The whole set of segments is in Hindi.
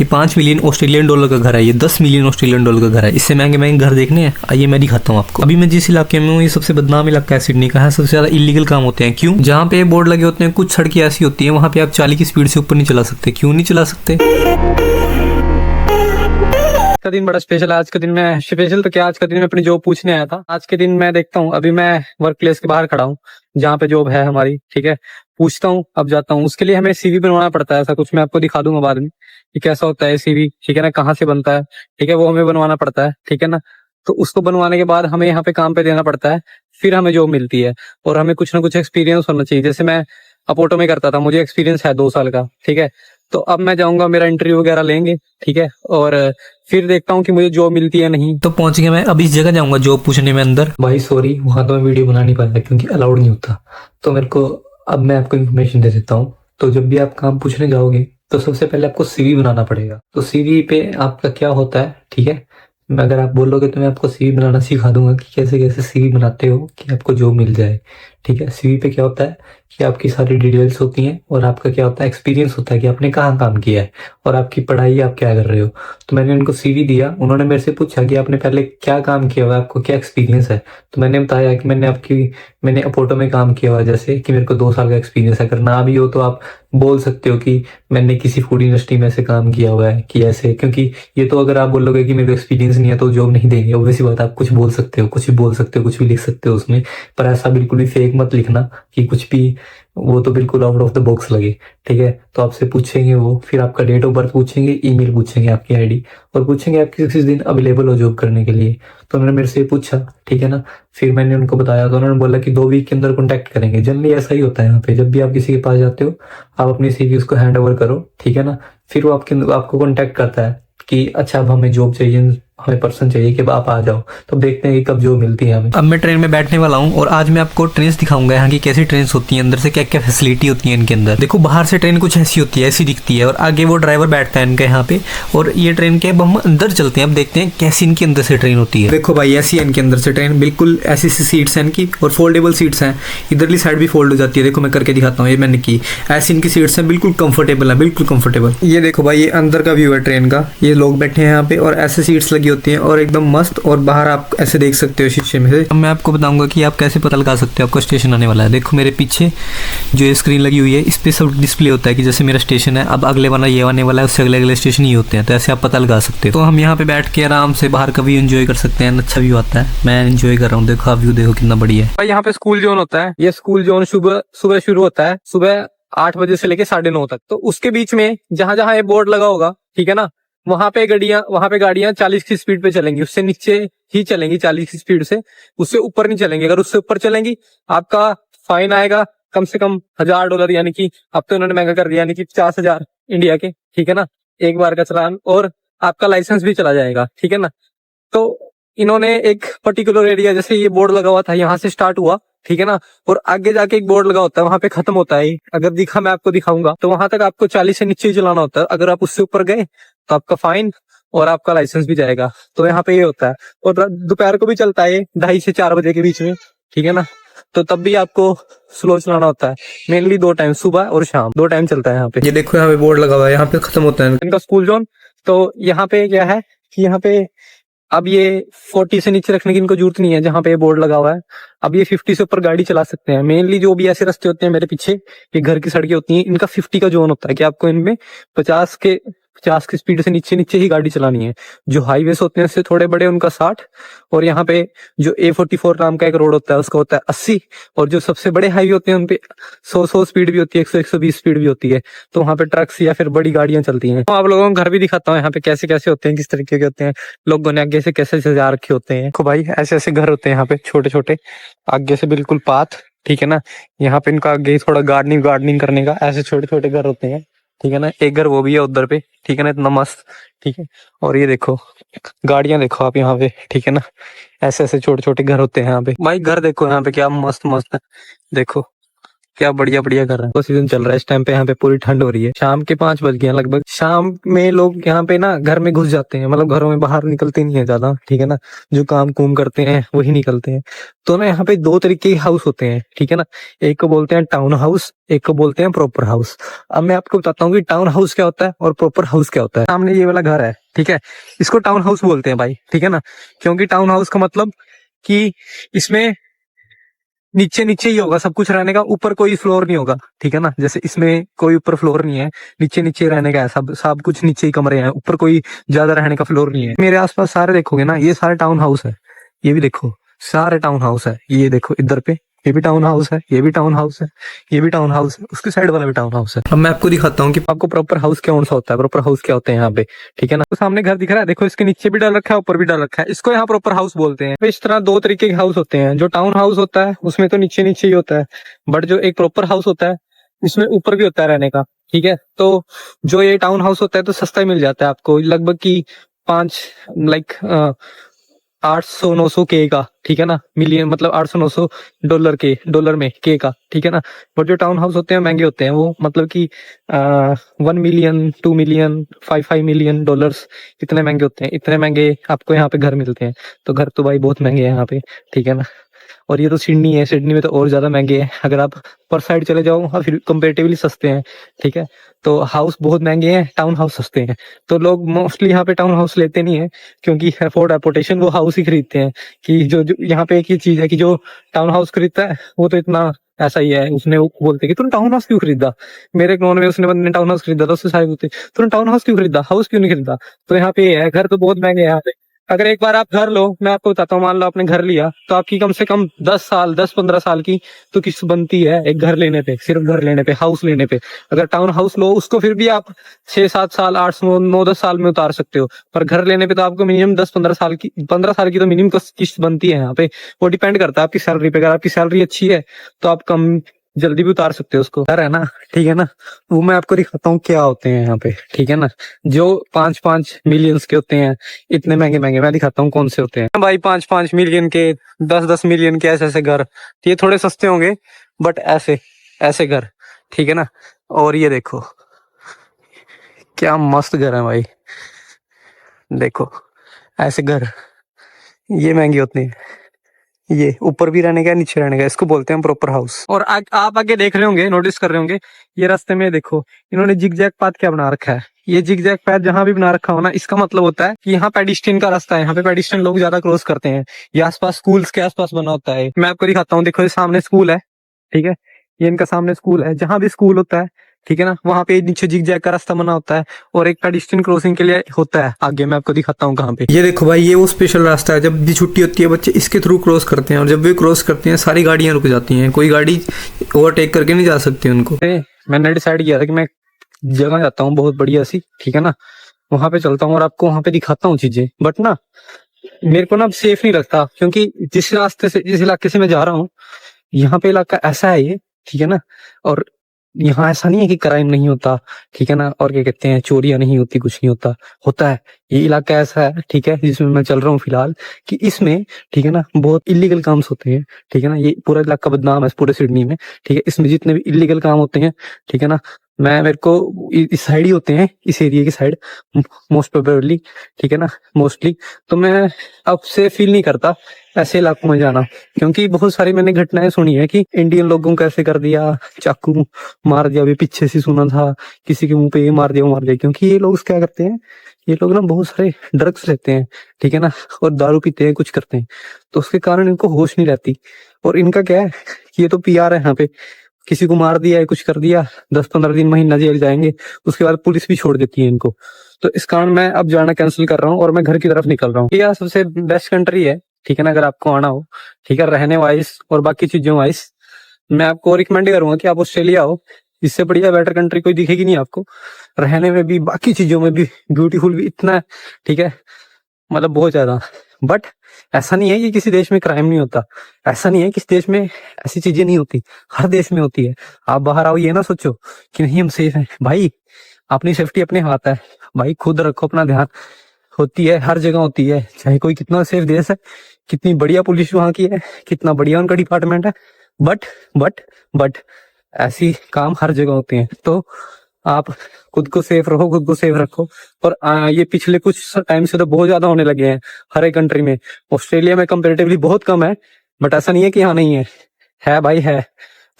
ये 5 मिलियन ऑस्ट्रेलियन डॉलर का घर है, ये 10 मिलियन ऑस्ट्रेलियन डॉलर का घर है। इससे महंगे महंगे घर देखने हैं, आइए मैं दिखाता हूँ आपको। अभी मैं जिस इलाके में हूँ ये सबसे बदनाम इलाका है सिडनी का, है सबसे ज्यादा इलीगल काम होते हैं। क्यों? जहाँ पे बोर्ड लगे होते हैं, कुछ सड़कें ऐसी होती है वहाँ पे आप 40 की स्पीड से ऊपर नहीं चला सकते। क्यों नहीं चला सकते? का दिन बड़ा स्पेशल है। आज का दिन मैं स्पेशल तो क्या, आज का दिन मैं अपनी जॉब पूछने आया था। आज के दिन मैं देखता हूँ, अभी मैं वर्क प्लेस के बाहर खड़ा हूँ जहाँ पे जॉब है हमारी, ठीक है। पूछता हूँ, अब जाता हूँ। उसके लिए हमें सीवी बनवाना पड़ता है, ऐसा कुछ मैं आपको दिखा दूंगा बाद में कि कैसा होता है सीवी, ठीक है ना, कहाँ से बनता है, ठीक है, वो हमें बनवाना पड़ता है, ठीक है ना। तो उसको बनवाने के बाद हमें यहाँ पे काम पे देना पड़ता है, फिर हमें जॉब मिलती है। और हमें कुछ ना कुछ एक्सपीरियंस होना चाहिए। जैसे मैं अपोटो में करता था, मुझे एक्सपीरियंस है 2 साल का, ठीक है। तो अब मैं जाऊंगा, मेरा इंटरव्यू वगैरह लेंगे, ठीक है, और फिर देखता हूँ कि मुझे जॉब मिलती है नहीं। तो पहुंच गया मैं, अब इस जगह जाऊंगा जॉब पूछने में अंदर। भाई सॉरी, वहां तो मैं वीडियो बना नहीं पाया क्योंकि अलाउड नहीं होता। तो मेरे को, अब मैं आपको इन्फॉर्मेशन दे देता हूँ। तो जब भी आप काम पूछने जाओगे तो सबसे पहले आपको सीवी बनाना पड़ेगा। तो सीवी पे आपका क्या होता है, ठीक है, अगर आप बोलोगे तो मैं आपको सीवी बनाना सिखा दूंगा कि कैसे कैसे सीवी बनाते हो कि आपको जॉब मिल जाए, ठीक है। सीवी पे क्या होता है कि आपकी सारी डिटेल्स होती हैं और आपका क्या होता है, एक्सपीरियंस होता है कि आपने कहाँ काम किया है और आपकी पढ़ाई आप क्या कर रहे हो। तो मैंने उनको सीवी दिया, उन्होंने मेरे से पूछा कि आपने पहले क्या काम किया हुआ है, आपको क्या एक्सपीरियंस है। तो मैंने बताया कि मैंने अपोटो में काम किया हुआ है, जैसे कि मेरे को 2 साल का एक्सपीरियंस है। अगर ना भी हो तो आप बोल सकते हो कि मैंने किसी फूड इंडस्ट्री में से काम किया हुआ है कि ऐसे, क्योंकि ये तो अगर आप बोलोगे कि मेरे को एक्सपीरियंस नहीं है तो जॉब नहीं देंगे। ऑब्वियस बात, आप कुछ बोल सकते हो, कुछ भी बोल सकते हो, कुछ भी लिख सकते हो उसमें, पर ऐसा बिल्कुल भी फेक मत लिखना कि कुछ भी, वो तो बिल्कुल आउट ऑफ द बॉक्स लगे, ठीक है। तो आपसे पूछेंगे वो, फिर आपका डेट ऑफ बर्थ पूछेंगे, ईमेल पूछेंगे, आपकी आईडी, और पूछेंगे आप किस दिन अवेलेबल हो जॉब करने के लिए। तो उन्होंने मेरे से पूछा, ठीक है ना। फिर मैंने उनको बताया तो उन्होंने बोला कि 2 वीक के अंदर कॉन्टैक्ट करेंगे। जनरली ऐसा ही होता है यहाँ पे, जब भी आप किसी के पास जाते हो आप अपनी सीवी उसको हैंड ओवर करो, ठीक है ना। फिर वो आपको कॉन्टैक्ट करता है कि अच्छा अब हमें जॉब चाहिए, हमें पर्सन चाहिए कि आप आ जाओ। तो देखते हैं कि कब जॉब मिलती है हमें। अब मैं ट्रेन में बैठने वाला हूँ और आज मैं आपको ट्रेन दिखाऊंगा यहाँ की कैसी ट्रेन होती है, अंदर से क्या क्या फैसिलिटी होती है इनके अंदर। देखो बाहर से ट्रेन कुछ ऐसी होती है, ऐसी दिखती है, और आगे वो ड्राइवर बैठता है इनका यहाँ पे, और ये ट्रेन के अब हम अंदर चलते हैं, अब देखते हैं कैसी इनके अंदर से ट्रेन होती है। देखो भाई ऐसी है इनके अंदर से ट्रेन, बिल्कुल ऐसी सी सीट्स हैं इनकी, और फोल्डेबल सीट्स हैं, इधरली साइड भी फोल्ड हो जाती है। देखो मैं करके दिखाता हूँ, ये मैंने की, ऐसी इनकी सीट्स हैं, बिल्कुल कंफर्टेबल है, बिल्कुल कंफर्टेबल। ये देखो भाई, ये अंदर का व्यू है ट्रेन का, ये लोग बैठे हैं यहाँ पे और ऐसे सीट्स लगी होती हैं और एकदम मस्त। और बाहर आप ऐसे देख सकते हो शीशे में से। अब मैं आपको बताऊंगा कि आप कैसे पता लगा सकते हो आपका स्टेशन आने वाला है। देखो मेरे पीछे जो ये स्क्रीन लगी हुई है, इस पे सब डिस्प्ले होता है कि जैसे मेरा स्टेशन है, अब अगले वाला ये आने वाला है, उससे अगले अगले स्टेशन ही होते हैं, तो ऐसे आप पता लगा सकते हो। तो हम यहाँ पे बैठ के आराम से बाहर का व्यू एंजॉय कर सकते हैं, अच्छा व्यू आता है, मैं एंजॉय कर रहा हूँ। देखो आप व्यू देखो कितना बढ़िया है। यहाँ पे स्कूल जोन होता है, ये स्कूल जोन सुबह सुबह शुरू होता है, सुबह 8 बजे से लेके 9:30 तक। तो उसके बीच में जहां जहां ये बोर्ड लगा होगा, ठीक है ना, वहां पे गाड़ियां 40 की स्पीड पे चलेंगी, उससे नीचे ही चलेंगी 40 की स्पीड से, उससे ऊपर नहीं चलेंगी। अगर उससे ऊपर चलेंगी आपका फाइन आएगा कम से कम $1000, यानी कि अब तो इन्होंने महंगा कर दिया, यानी कि 50,000 इंडिया के, ठीक है ना, एक बार का चलान, और आपका लाइसेंस भी चला जाएगा, ठीक है ना। तो इन्होंने एक पर्टिकुलर एरिया, जैसे ये बोर्ड लगा हुआ था, यहाँ से स्टार्ट हुआ, ठीक है ना, और आगे जाके एक बोर्ड लगा होता है, वहां पे खत्म होता है। अगर दिखा, मैं आपको दिखाऊंगा, तो वहां तक आपको 40 से नीचे ही चलाना होता है। अगर आप उससे ऊपर गए तो आपका फाइन और आपका लाइसेंस भी जाएगा। तो यहाँ पे ये होता है, और दोपहर को भी चलता है 2:30 से 4 बजे के बीच में, ठीक है ना। तो तब भी आपको स्लो चलाना होता है। मेनली 2 टाइम, सुबह और शाम, 2 टाइम चलता है यहाँ पे। ये देखो यहाँ पे बोर्ड लगा हुआ है, यहाँ पे खत्म होता है इनका स्कूल जोन। तो यहाँ पे क्या है कि यहाँ पे अब ये 40 से नीचे रखने की इनको जरूरत नहीं है, जहां पे बोर्ड लगा हुआ है। अब ये 50 से ऊपर गाड़ी चला सकते हैं। मेनली जो भी ऐसे रास्ते होते हैं मेरे पीछे, ये घर की सड़कें होती हैं, इनका 50 का जोन होता है कि आपको इनमें 50 की स्पीड से नीचे नीचे ही गाड़ी चलानी है। जो हाईवेज होते हैं उससे थोड़े बड़े, उनका 60, और यहाँ पे जो A44 नाम का एक रोड होता है उसका होता है 80, और जो सबसे बड़े हाईवे होते हैं उनपे 100 स्पीड भी होती है, 100-120 स्पीड भी होती है। तो वहाँ पे ट्रक्स या फिर बड़ी गाड़ियां चलती हैं। तो आप लोगों को घर भी दिखाता हूँ यहाँ पे कैसे कैसे होते हैं, किस तरीके के होते हैं, लोगों ने आगे से कैसे सजा रखे होते हैं। देखो भाई ऐसे ऐसे घर होते हैं यहाँ पे, छोटे छोटे, आगे से बिल्कुल पाथ, ठीक है ना। यहाँ पे इनका आगे थोड़ा गार्डनिंग करने का, ऐसे छोटे छोटे घर होते हैं, ठीक है ना। एक घर वो भी है उधर पे, ठीक है ना, इतना मस्त, ठीक है। और ये देखो गाड़ियां देखो आप यहाँ पे, ठीक है ना, ऐसे ऐसे छोटे छोटे घर होते हैं यहाँ पे। भाई घर देखो यहाँ पे क्या मस्त मस्त है, देखो क्या बढ़िया बढ़िया कर रहे हैं। तो सीजन चल रहा है इस टाइम पे, यहाँ पे पूरी ठंड हो रही है। शाम के 5 बज गए हैं लगभग। शाम में लोग यहाँ पे ना घर में घुस जाते हैं, मतलब घरों में बाहर निकलते नहीं है ज्यादा, ठीक है ना। जो काम कुम करते हैं वही निकलते हैं। तो ना यहाँ पे 2 तरीके के हाउस होते हैं, ठीक है ना। एक को बोलते हैं टाउन हाउस, एक को बोलते हैं प्रॉपर हाउस। अब मैं आपको बताता हूँ कि टाउन हाउस क्या होता है और प्रॉपर हाउस क्या होता है। सामने ये वाला घर है, ठीक है, इसको टाउन हाउस बोलते हैं भाई, ठीक है ना। क्योंकि टाउन हाउस का मतलब कि इसमें नीचे नीचे ही होगा सब कुछ रहने का, ऊपर कोई फ्लोर नहीं होगा, ठीक है ना। जैसे इसमें कोई ऊपर फ्लोर नहीं है, नीचे नीचे रहने का है, सब सब कुछ नीचे ही कमरे हैं, ऊपर कोई ज्यादा रहने का फ्लोर नहीं है। मेरे आसपास सारे देखोगे ना, ये सारे टाउन हाउस है। ये भी देखो, सारे टाउन हाउस है। ये देखो इधर पे, ये भी टाउन हाउस है, ये भी टाउन हाउस है, ये भी टाउन हाउस है, उसके साइड वाला भी टाउन हाउस है। अब मैं आपको दिखाता हूँ कि आपको प्रॉपर हाउस कौन सा होता है, प्रॉपर हाउस क्या होते हैं यहाँ पे, ठीक है ना। तो सामने घर दिख रहा है, देखो इसके नीचे भी डाल रखा है, ऊपर भी डाल रखा है, इसको यहाँ प्रॉपर हाउस बोलते हैं। तो इस तरह 2 तरीके के हाउस होते हैं। जो टाउन हाउस होता है उसमें तो नीचे नीचे ही होता है, बट जो एक प्रॉपर हाउस होता है इसमें ऊपर भी होता है रहने का, ठीक है। तो जो ये टाउन हाउस होता है तो सस्ता ही मिल जाता है आपको, लगभग की 5 लाइक 800-900 के का, ठीक है ना। मिलियन मतलब 800-900 डॉलर के, डॉलर में के का, ठीक है ना। बट जो टाउन हाउस होते हैं महंगे होते हैं, वो मतलब कि 1 मिलियन 2 मिलियन 5 मिलियन डॉलर्स, इतने महंगे होते हैं। इतने महंगे आपको यहाँ पे घर मिलते हैं। तो घर तो भाई बहुत महंगे हैं यहाँ पे, ठीक है ना। और ये तो सिडनी है, सिडनी में तो और ज्यादा महंगे हैं। अगर आप पर साइड चले जाओ वहाँ फिर कंपेरेटिवली सस्ते हैं, ठीक है। तो हाउस बहुत महंगे हैं, टाउन हाउस सस्ते हैं। तो लोग मोस्टली यहाँ पे टाउन हाउस लेते नहीं है, क्योंकि अफोर्ड रेपुटेशन वो हाउस ही खरीदते हैं। कि जो यहाँ पे एक ही चीज है कि जो टाउन हाउस खरीदता है वो तो इतना ऐसा ही है, उसने वो बोलते कि तूने टाउन हाउस क्यों खरीदा। मेरे एक नॉन में उसने बंदे ने टाउन हाउस खरीदा था, उससे सारे बोलते तूने टाउन हाउस क्यों खरीदा, हाउस क्यों नहीं खरीदा। तो यहाँ पे ये है, घर तो बहुत महंगे हैं यहाँ पे। अगर एक बार आप घर लो, मैं आपको बताता हूँ, मान लो आपने घर लिया तो आपकी कम से कम 10 साल 10-15 साल की तो किस्त बनती है एक घर लेने पे, सिर्फ घर लेने पे, हाउस लेने पे। अगर टाउन हाउस लो उसको फिर भी आप 6-7 साल 8-9-10 साल में उतार सकते हो, पर घर लेने पे तो आपको मिनिमम 15 साल की तो मिनिमम किस्त बनती है यहाँ पे। वो डिपेंड करता है आपकी सैलरी पे। अगर आपकी सैलरी अच्छी है तो आप कम जल्दी भी उतार सकते हो उसको, घर है ना, ठीक है ना। वो मैं आपको दिखाता हूँ क्या होते हैं यहाँ पे, ठीक है ना। जो 5-5 मिलियंस के होते हैं, इतने महंगे महंगे, मैं दिखाता हूँ कौन से होते हैं भाई। 5-5 मिलियन के, 10-10 मिलियन के ऐसे ऐसे घर, ये थोड़े सस्ते होंगे, बट ऐसे ऐसे घर, ठीक है ना। और ये देखो क्या मस्त घर है भाई, देखो ऐसे घर, ये महंगे होते हैं। ये ऊपर भी रहने का, नीचे रहने का, इसको बोलते हैं प्रॉपर हाउस। और आप आगे देख रहे होंगे, नोटिस कर रहे होंगे, ये रास्ते में देखो इन्होंने जिग जैग पाथ क्या बना रखा है। ये जिग जैग पाथ जहां भी बना रखा हो ना, इसका मतलब होता है कि यहाँ पेडिस्ट्रियन का रास्ता है, यहाँ पे पेडिस्ट्रियन लोग ज्यादा क्रॉस करते हैं। ये आसपास स्कूल्स के आसपास बना होता है। मैं आपको दिखाता हूँ, देखो ये सामने स्कूल है, ठीक है। ये इनका सामने स्कूल है, जहां भी स्कूल होता है, ठीक है ना, वहां पे नीचे जिग जैग का रास्ता बना होता है और एक पेडिस्ट्रियन क्रॉसिंग के लिए होता है आगे। मैं आपको दिखाता हूँ कहाँ पे। ये देखो भाई, ये वो स्पेशल रास्ता है, जब भी छुट्टी होती है बच्चे इसके थ्रू क्रॉस करते हैं, और जब भी क्रॉस करते हैं सारी गाड़ियां रुक जाती हैं, कोई गाड़ी ओवरटेक करके नहीं जा सकती उनको। मैंने डिसाइड किया था कि मैं जगह जाता हूँ बहुत बढ़िया सी, ठीक है ना, वहां पे चलता हूँ और आपको वहां पे दिखाता हूँ चीजें। बट ना मेरे को ना अब सेफ नहीं लगता, क्योंकि जिस रास्ते से, जिस इलाके से मैं जा रहा हूँ, यहाँ पे इलाका ऐसा है ये, ठीक है ना। और यहाँ ऐसा नहीं है कि क्राइम नहीं होता, ठीक है ना, और क्या कहते हैं, चोरियां नहीं होती, कुछ नहीं होता, होता है। ये इलाका ऐसा है, ठीक है, जिसमें मैं चल रहा हूँ फिलहाल, कि इसमें, ठीक है ना, बहुत इलीगल काम होते हैं, ठीक है ना। ये पूरा इलाका बदनाम है पूरे सिडनी में, ठीक है। इसमें जितने भी इलीगल काम होते हैं, ठीक है ना, मेरे को इस साइड ही होते हैं, इस एरिया की साइड मोस्ट प्रोबेबली, ठीक है ना, मोस्टली। तो मैं अब से फील नहीं करता ऐसे इलाकों में जाना, क्योंकि बहुत सारी मैंने घटनाएं सुनी है कि इंडियन लोगों को ऐसे कर दिया, चाकू मार दिया। अभी पीछे से सुना था किसी के मुंह पे ये मार दिया, वो मार दिया। क्योंकि ये लोग क्या करते हैं, ये लोग ना बहुत सारे ड्रग्स लेते हैं, ठीक है ना, और दारू पीते हैं, कुछ करते हैं, तो उसके कारण इनको होश नहीं रहती। और इनका क्या है कि ये तो पीआर है यहाँ पे, किसी को मार दिया है, कुछ कर दिया, 10-15 दिन महीना जेल जाएंगे, उसके बाद पुलिस भी छोड़ देती है इनको। तो इस कारण मैं अब जाना कैंसिल कर रहा हूँ और मैं घर की तरफ निकल रहा हूँ। ये सबसे बेस्ट कंट्री है, ठीक है ना, अगर आपको आना हो, ठीक है, रहने वाइज और बाकी चीजों वाइज मैं आपको रिकमेंड करूंगा कि आप ऑस्ट्रेलिया आओ। इससे बढ़िया बेटर कंट्री कोई दिखेगी नहीं आपको, रहने में भी, बाकी चीजों में भी, ब्यूटीफुल भी इतना है, ठीक है, मतलब बहुत ज्यादा। बट ऐसा नहीं है कि किसी देश में क्राइम नहीं होता, ऐसा नहीं है किसी देश में ऐसी चीजें नहीं होती, हर देश में होती है। आप बाहर आओ, ये ना सोचो कि नहीं हम सेफ हैं भाई, अपनी सेफ्टी अपने हाथ है भाई, खुद रखो अपना ध्यान। होती है, हर जगह होती है, चाहे कोई कितना सेफ देश है, कितनी बढ़िया पुलिस वहां की है, कितना बढ़िया उनका डिपार्टमेंट है, बट बट बट ऐसी काम हर जगह होते हैं। तो आप खुद को सेफ रहो, खुद को सेफ रखो। और ये पिछले कुछ टाइम से तो बहुत ज्यादा होने लगे हैं हर एक कंट्री में। ऑस्ट्रेलिया में कंपेरेटिवली बहुत कम है, बट ऐसा नहीं है कि यहाँ नहीं है भाई है।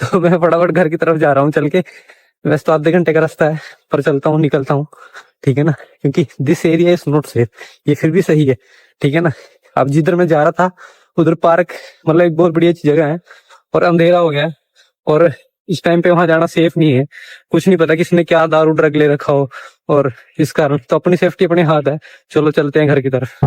तो मैं फटाफट घर की तरफ जा रहा हूँ चल के। वैसे तो आधे घंटे का रास्ता है, पर चलता हूँ, निकलता हूँ, ठीक है ना, क्योंकि this area is not safe. ये फिर भी सही है, ठीक है ना। अब जिधर मैं जा रहा था उधर पार्क, मतलब एक बहुत बढ़िया जगह है, और अंधेरा हो गया है, और इस टाइम पे वहां जाना सेफ नहीं है। कुछ नहीं पता किसने क्या दारू ड्रग ले रखा हो, और इस कारण तो अपनी सेफ्टी अपने हाथ है। चलो चलते हैं घर की तरफ।